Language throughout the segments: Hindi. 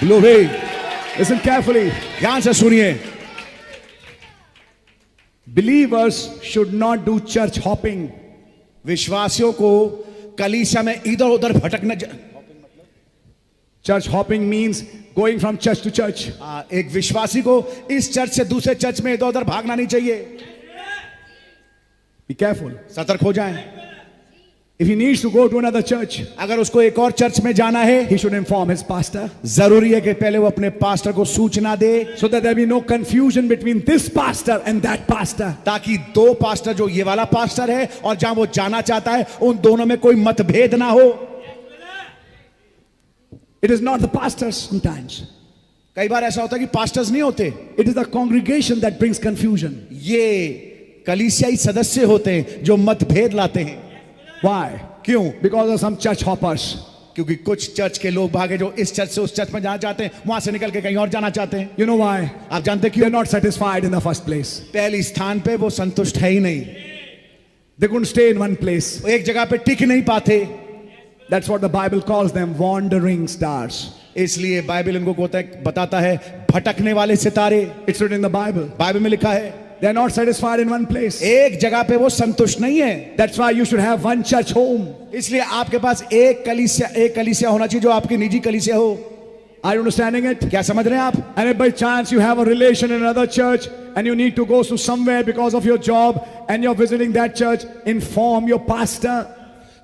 Glory. Listen carefully. ध्यान से सुनिए. Believers should not do church hopping. विश्वासियों को कलीसिया में इधर उधर भटकना. Church hopping means going from church to church. एक विश्वासी को इस चर्च से दूसरे चर्च में इधर उधर भागना नहीं चाहिए. Be careful. सतर्क हो जाएं. If he needs to go to another church, अगर उसको एक और चर्च में जाना है, he should inform his pastor. जरूरी है कि पहले वो अपने पास्टर को सूचना दे, so that there be no confusion between this pastor and that pastor. ताकि दो पास्टर, जो ये वाला पास्टर है और जहां वो जाना चाहता है, उन दोनों में कोई मतभेद ना हो. It is not the pastors sometimes. कई बार ऐसा होता है कि पास्टर्स नहीं होते. It is the congregation that brings confusion. ये कलीसियाई सदस्य होते हैं जो मतभेद लाते हैं. Why? क्यों? Because of some church hoppers. क्योंकि कुछ चर्च के लोग भागे जो इस चर्च से उस चर्च में जाना चाहते हैं, वहां से निकल के कहीं और जाना चाहते हैं. You know why? आप जानते हैं क्यों? They're not satisfied in the first place. पहले स्थान पे वो संतुष्ट है ही नहीं. They couldn't stay in one place. एक जगह पे टिक नहीं पाते. That's what the Bible calls them, wandering stars. इसलिए बाइबल इनको बताता है भटकने वाले सितारे. It's written in the Bible. Bible में लिखा है. They're not satisfied in one place. एक जगह पे वो संतुष्ट नहीं है. That's why you should have one church home. इसलिए आपके पास एक कलीसिया होना चाहिए जो आपकी निजी कलीसिया हो. Are you understanding it? क्या समझ रहे हैं आप? And if by chance you have a relation in another church and you need to go to somewhere because of your job and you're visiting that church, inform your pastor.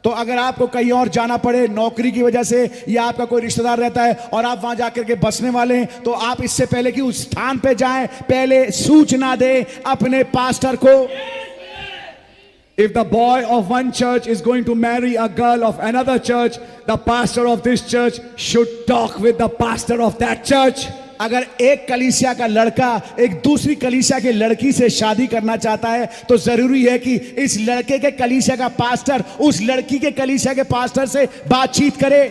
तो अगर आपको कहीं और जाना पड़े नौकरी की वजह से या आपका कोई रिश्तेदार रहता है और आप वहां जाकर के बसने वाले हैं, तो आप इससे पहले कि उस स्थान पे जाएं, पहले सूचना दें अपने पास्टर को. If the boy of one church is going to marry a girl of another church, the pastor of this church should talk with the pastor of that church. अगर एक कलीसिया का लड़का एक दूसरी कलीसिया की लड़की से शादी करना चाहता है, तो जरूरी है कि इस लड़के के कलीसिया का पास्टर उस लड़की के कलीसिया के पास्टर से बातचीत करे.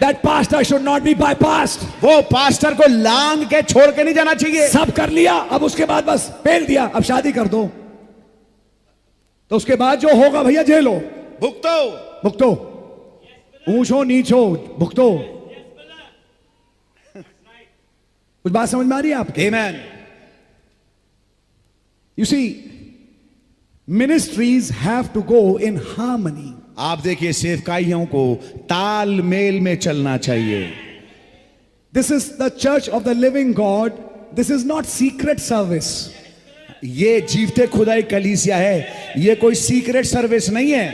That pastor should not be bypassed. वो पास्टर को लांग के छोड़ के नहीं जाना चाहिए. सब कर लिया, अब उसके बाद बस पेल दिया, अब शादी कर दो, तो उसके बाद जो होगा भैया झेलो, भुगतो, ऊंचो नीचो भुगतो. कुछ बात समझ में आ रही है आपके? Amen. You see, ministries have to go in harmony. आप देखिए सेवकाइयों को तालमेल में चलना चाहिए. This is the church of the living God. This is not secret service. ये जीवते खुदाई कलीसिया है, ये कोई सीक्रेट सर्विस नहीं है.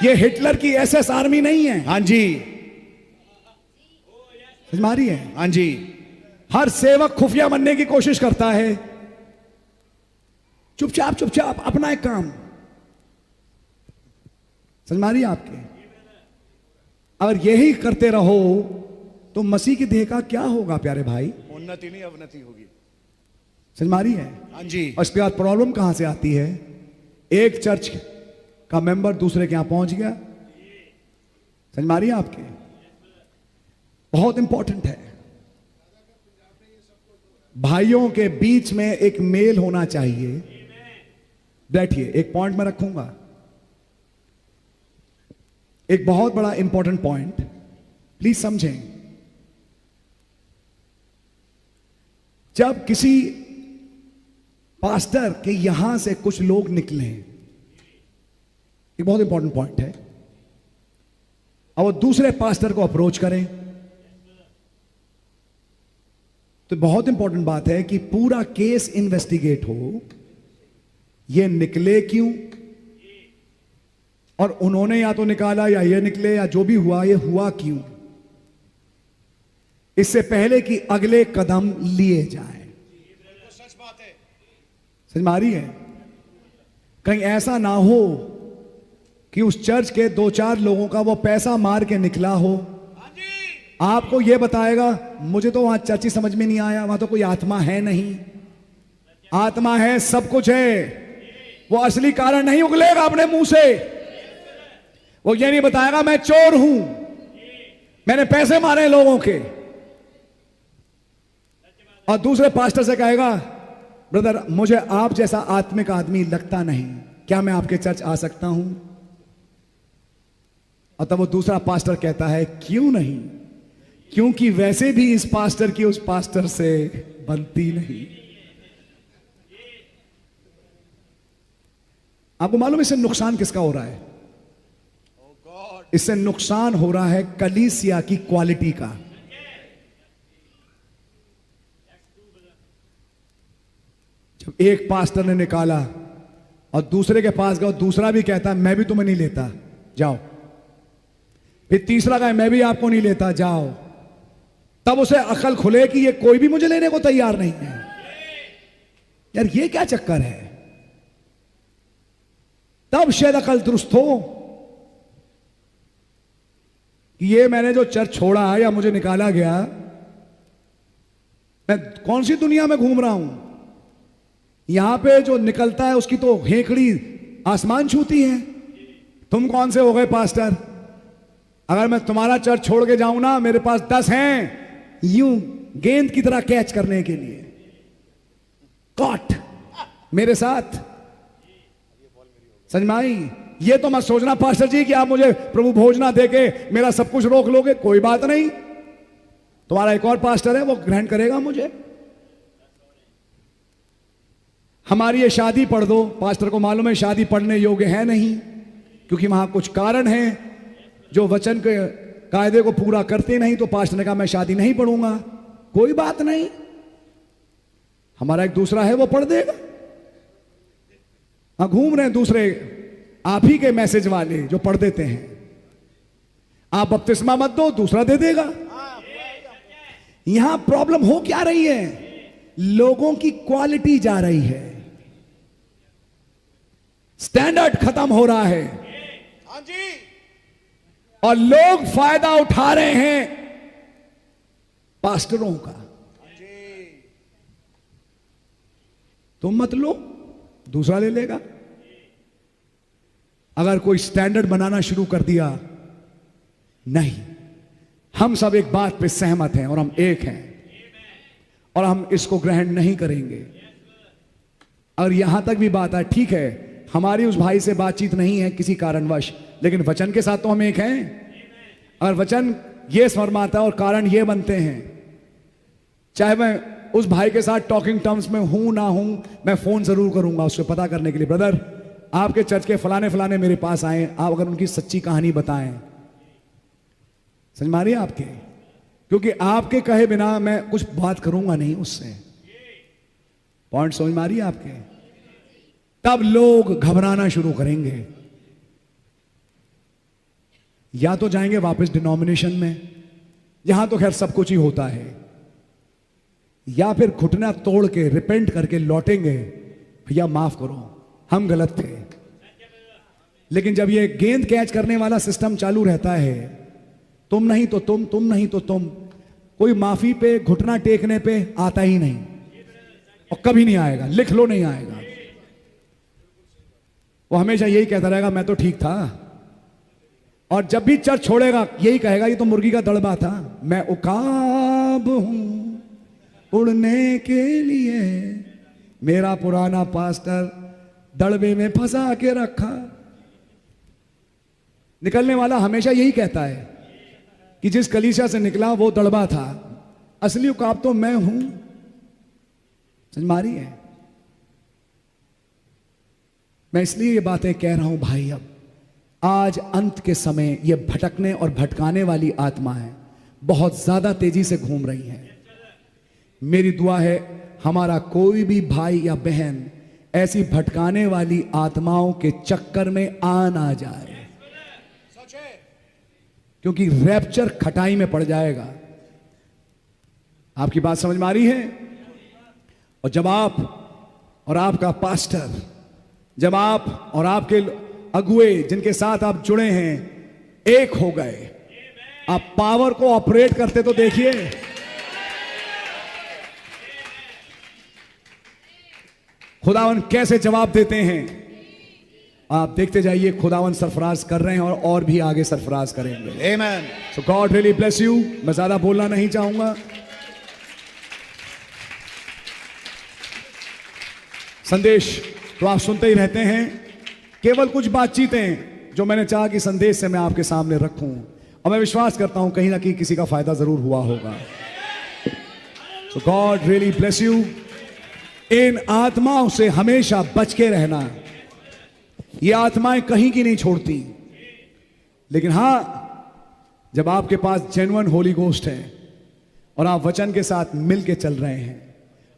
ये हिटलर की एसएस आर्मी नहीं है. हाँ जी, समझ में आ रही है? हाँ जी. हर सेवक खुफिया बनने की कोशिश करता है. चुपचाप अपना एक काम. समझ में आ रही है आपके? अगर यही करते रहो तो मसीह की देह का क्या होगा प्यारे भाई? उन्नति नहीं अवनति होगी. समझ में आ रही है? हाँ जी. और इसके बाद प्रॉब्लम कहां से आती है? एक चर्च का मेंबर दूसरे के यहां पहुंच गया. समझ में आ रही है आपके? बहुत इंपॉर्टेंट है. भाइयों के बीच में एक मेल होना चाहिए. बैठिए, एक पॉइंट मैं रखूंगा, एक बहुत बड़ा इंपॉर्टेंट पॉइंट, प्लीज समझें. जब किसी पास्टर के यहां से कुछ लोग निकले, एक बहुत इंपॉर्टेंट पॉइंट है, और वो दूसरे पास्टर को अप्रोच करें, तो बहुत इंपॉर्टेंट बात है कि पूरा केस इन्वेस्टिगेट हो. ये निकले क्यों, और उन्होंने या तो निकाला या ये निकले या जो भी हुआ, ये हुआ क्यों, इससे पहले कि अगले कदम लिए जाए. सच बात है. समझ में आ रही है? कहीं ऐसा ना हो कि उस चर्च के 2-4 लोगों का वो पैसा मार के निकला हो, आपको ये बताएगा मुझे तो वहां चर्च ही समझ में नहीं आया, वहां तो कोई आत्मा है नहीं. आत्मा है, सब कुछ है. वो असली कारण नहीं उगलेगा अपने मुंह से. वो ये नहीं बताएगा मैं चोर हूं, मैंने पैसे मारे लोगों के, और दूसरे पास्टर से कहेगा ब्रदर मुझे आप जैसा आत्मिक आदमी लगता नहीं, क्या मैं आपके चर्च आ सकता हूं? और तब वो दूसरा पास्टर कहता है क्यों नहीं, क्योंकि वैसे भी इस पास्टर की उस पास्टर से बनती नहीं। आपको मालूम इससे नुकसान किसका हो रहा है? इससे नुकसान हो रहा है कलीसिया की क्वालिटी का। जब एक पास्टर ने निकाला और दूसरे के पास गया, दूसरा भी कहता मैं भी तुम्हें नहीं लेता, जाओ। फिर तीसरा कहे मैं भी आपको नहीं लेता, जाओ। तब उसे अकल खुले कि ये कोई भी मुझे लेने को तैयार नहीं है। यार ये क्या चक्कर है? तब शायद अकल दुरुस्त हो कि ये मैंने जो चर्च छोड़ा या मुझे निकाला गया, मैं कौन सी दुनिया में घूम रहा हूं? यहां पे जो निकलता है उसकी तो हेकड़ी आसमान छूती है। तुम कौन से हो गए पास्टर? अगर मैं तुम्हारा चर्च छोड़ के जाऊं ना, मेरे पास 10 हैं यूं गेंद की तरह कैच करने के लिए, कॉट मेरे साथ। समझ में आई? ये तो मत सोचना पास्टर जी कि आप मुझे प्रभु भोजना देके मेरा सब कुछ रोक लोगे। कोई बात नहीं, तुम्हारा एक और पास्टर है, वो ग्रहण करेगा मुझे। हमारी ये शादी पढ़ दो, पास्टर को मालूम है शादी पढ़ने योग्य है नहीं, क्योंकि वहां कुछ कारण है जो वचन के कायदे को पूरा करते नहीं। तो पास्टर ने कहा मैं शादी नहीं पढ़ूंगा। कोई बात नहीं, हमारा एक दूसरा है, वो पढ़ देगा। हाँ, घूम रहे हैं दूसरे आप ही के मैसेज वाले जो पढ़ देते हैं। आप बपतिस्मा मत दो, दूसरा दे देगा। यहां प्रॉब्लम हो क्या रही है? लोगों की क्वालिटी जा रही है, स्टैंडर्ड खत्म हो रहा है। हाँ जी। और लोग फायदा उठा रहे हैं पास्टरों का। तुम मत लो, दूसरा ले लेगा। अगर कोई स्टैंडर्ड बनाना शुरू कर दिया, नहीं, हम सब एक बात पे सहमत हैं और हम एक हैं और हम इसको ग्रहण नहीं करेंगे। और यहां तक भी बात है, ठीक है हमारी उस भाई से बातचीत नहीं है किसी कारणवश, लेकिन वचन के साथ तो हम एक हैं। और वचन ये फरमाता है और कारण ये बनते हैं, चाहे मैं उस भाई के साथ टॉकिंग टर्म्स में हूं ना हूं, मैं फोन जरूर करूंगा उससे पता करने के लिए, ब्रदर आपके चर्च के फलाने फलाने मेरे पास आए, आप अगर उनकी सच्ची कहानी बताएं। समझ मारिए आपके, क्योंकि आपके कहे बिना मैं कुछ बात करूंगा नहीं उससे। पॉइंट समझ मारिए आपके? तब लोग घबराना शुरू करेंगे, या तो जाएंगे वापस डिनोमिनेशन में, यहां तो खैर सब कुछ ही होता है, या फिर घुटना तोड़ के रिपेंट करके लौटेंगे, भैया माफ करो हम गलत थे। लेकिन जब ये गेंद कैच करने वाला सिस्टम चालू रहता है, तुम नहीं तो तुम नहीं तो तुम, कोई माफी पे घुटना टेकने पे आता ही नहीं और कभी नहीं आएगा। लिख लो, नहीं आएगा। वो हमेशा यही कहता रहेगा मैं तो ठीक था, और जब भी चर्च छोड़ेगा यही कहेगा ये तो मुर्गी का दड़बा था, मैं उकाब हूं उड़ने के लिए, मेरा पुराना पास्टर दड़बे में फंसा के रखा। निकलने वाला हमेशा यही कहता है कि जिस कलीसिया से निकला वो दड़बा था, असली उकाब तो मैं हूं। समझ मारी है? मैं इसलिए ये बातें कह रहा हूं भाई, अब आज अंत के समय ये भटकने और भटकाने वाली आत्माएं बहुत ज्यादा तेजी से घूम रही हैं। मेरी दुआ है हमारा कोई भी भाई या बहन ऐसी भटकाने वाली आत्माओं के चक्कर में आ ना जाए, क्योंकि रैप्चर खटाई में पड़ जाएगा। आपकी बात समझ में आ रही है? और जब आप और आपका पास्टर, जब आप और आपके अगुए जिनके साथ आप जुड़े हैं एक हो गए, आप पावर को ऑपरेट करते तो देखिए। खुदावन कैसे जवाब देते हैं, आप देखते जाइए। खुदावन सरफराज कर रहे हैं और भी आगे सरफराज करेंगे। आमेन। सो गॉड रियली ब्लेस यू। मैं ज्यादा बोलना नहीं चाहूंगा। संदेश तो आप सुनते ही रहते हैं, केवल कुछ बातचीतें जो मैंने चाहा कि संदेश से मैं आपके सामने रखूं, और मैं विश्वास करता हूं कहीं ना कहीं किसी का फायदा जरूर हुआ होगा। सो गॉड रियली ब्लेस यू। इन आत्माओं से हमेशा बच के रहना। ये आत्माएं कहीं की नहीं छोड़ती, लेकिन हां, जब आपके पास जेन्युइन होली गोस्ट है और आप वचन के साथ मिल के चल रहे हैं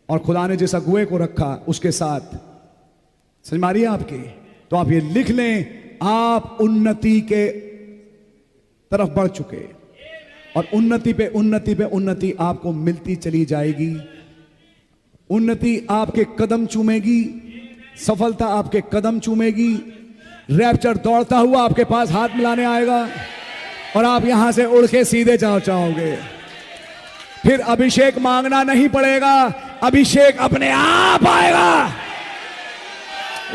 और खुदा ने जिस अगुए को रखा उसके साथ, समझ मारिए आपके, तो आप ये लिख लें, आप उन्नति के तरफ बढ़ चुके और उन्नति पे उन्नति पे उन्नति आपको मिलती चली जाएगी। उन्नति आपके कदम चूमेगी, सफलता आपके कदम चूमेगी। रैप्चर दौड़ता हुआ आपके पास हाथ मिलाने आएगा और आप यहां से उड़ के सीधे जाओगे। फिर अभिषेक मांगना नहीं पड़ेगा, अभिषेक अपने आप आएगा।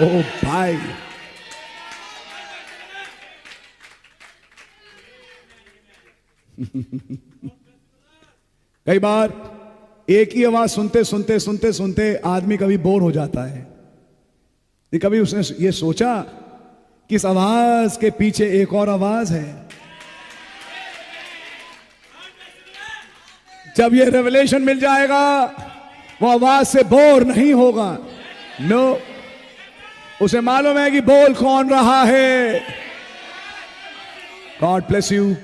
ओ भाई, कई बार एक ही आवाज सुनते सुनते आदमी कभी बोर हो जाता है। कभी उसने ये सोचा कि इस आवाज के पीछे एक और आवाज है। जब ये रेवलेशन मिल जाएगा, वो आवाज से बोर नहीं होगा। नो, उसे मालूम है कि बोल कौन रहा है। God bless you.